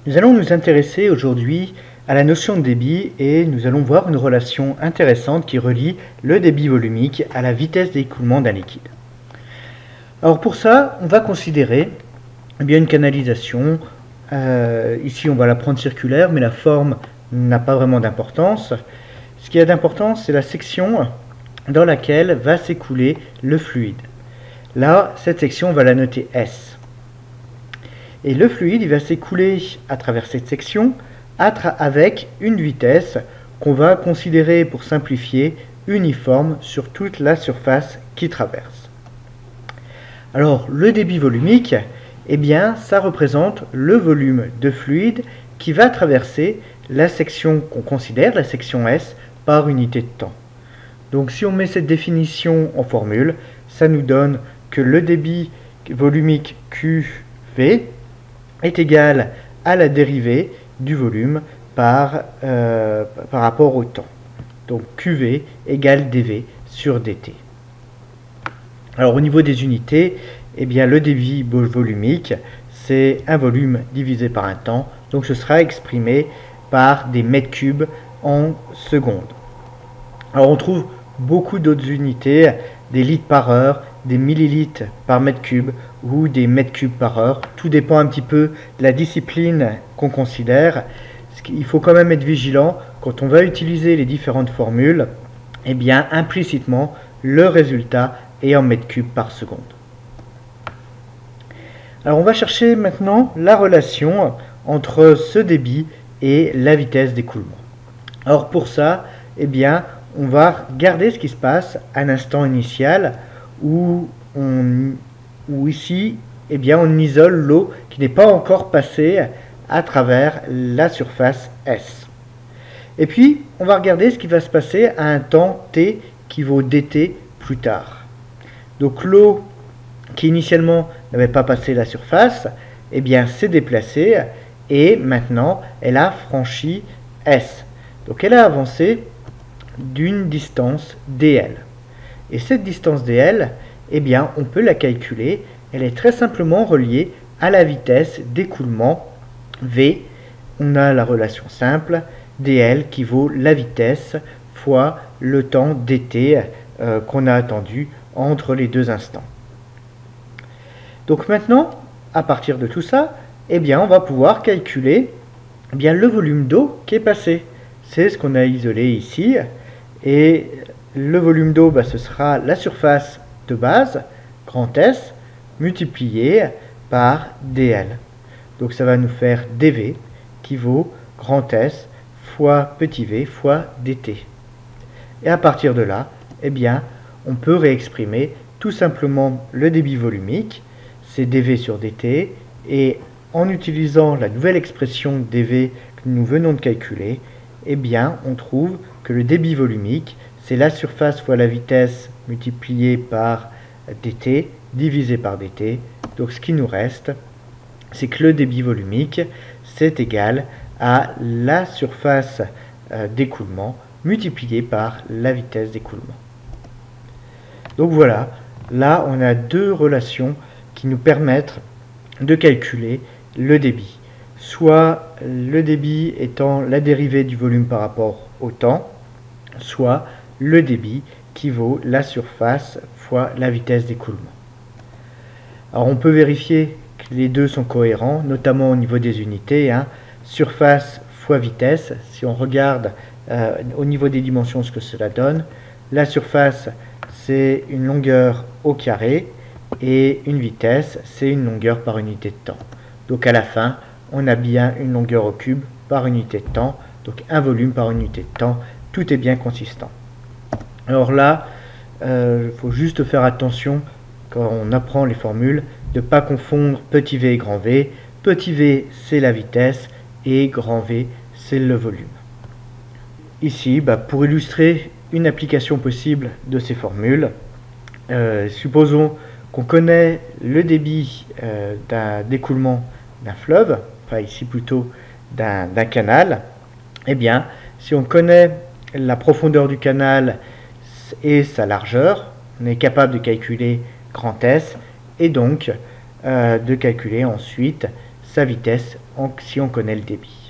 Nous allons nous intéresser aujourd'hui à la notion de débit et nous allons voir une relation intéressante qui relie le débit volumique à la vitesse d'écoulement d'un liquide. Alors pour ça, on va considérer une canalisation. Ici, on va la prendre circulaire, mais la forme n'a pas vraiment d'importance. Ce qui a d'importance, c'est la section dans laquelle va s'écouler le fluide. Là, cette section, on va la noter S. Et le fluide, il va s'écouler à travers cette section avec une vitesse qu'on va considérer, pour simplifier, uniforme sur toute la surface qui traverse. Alors, le débit volumique, ça représente le volume de fluide qui va traverser la section qu'on considère, la section S, par unité de temps. Donc, si on met cette définition en formule, ça nous donne que le débit volumique QV est égal à la dérivée du volume par rapport au temps. Donc QV égale dV sur dt. Alors au niveau des unités, le débit volumique, c'est un volume divisé par un temps. Donc ce sera exprimé par des mètres cubes en secondes. Alors on trouve beaucoup d'autres unités, des litres par heure, des millilitres par mètre cube ou des mètres cubes par heure. Tout dépend un petit peu de la discipline qu'on considère. Il faut quand même être vigilant quand on va utiliser les différentes formules. Implicitement, le résultat est en mètres cubes par seconde. Alors on va chercher maintenant la relation entre ce débit et la vitesse d'écoulement. Alors pour ça, on va regarder ce qui se passe à l'instant initial où ici, on isole l'eau qui n'est pas encore passée à travers la surface S. Et puis, on va regarder ce qui va se passer à un temps t qui vaut dt plus tard. Donc l'eau qui initialement n'avait pas passé la surface, s'est déplacée et maintenant elle a franchi S. Donc elle a avancé d'une distance dl. Et cette distance dl, on peut la calculer. Elle est très simplement reliée à la vitesse d'écoulement V. On a la relation simple dl qui vaut la vitesse fois le temps dt qu'on a attendu entre les deux instants. Donc maintenant, à partir de tout ça, on va pouvoir calculer le volume d'eau qui est passé. C'est ce qu'on a isolé ici. Et le volume d'eau, ce sera la surface de base, grand S, multiplié par dl. Donc ça va nous faire dv qui vaut grand S fois petit v fois dt. Et à partir de là, on peut réexprimer tout simplement le débit volumique, c'est dv sur dt, et en utilisant la nouvelle expression dv que nous venons de calculer, on trouve que le débit volumique, c'est la surface fois la vitesse multipliée par dt divisé par dt. Donc ce qui nous reste, c'est que le débit volumique, c'est égal à la surface d'écoulement multipliée par la vitesse d'écoulement. Donc voilà, là on a deux relations qui nous permettent de calculer le débit. Soit le débit étant la dérivée du volume par rapport au temps, soit le débit qui vaut la surface fois la vitesse d'écoulement. Alors on peut vérifier que les deux sont cohérents, notamment au niveau des unités. Surface fois vitesse, si on regarde au niveau des dimensions ce que cela donne, la surface c'est une longueur au carré et une vitesse c'est une longueur par unité de temps. Donc à la fin, on a bien une longueur au cube par unité de temps, donc un volume par unité de temps, tout est bien consistant. Alors là, il faut juste faire attention quand on apprend les formules, de ne pas confondre petit v et grand V. Petit v, c'est la vitesse, et grand V, c'est le volume. Ici, pour illustrer une application possible de ces formules, supposons qu'on connaît le débit d'écoulement d'un fleuve, enfin ici plutôt d'un canal. Si on connaît la profondeur du canal et sa largeur, on est capable de calculer grand S et donc de calculer ensuite sa vitesse si on connaît le débit.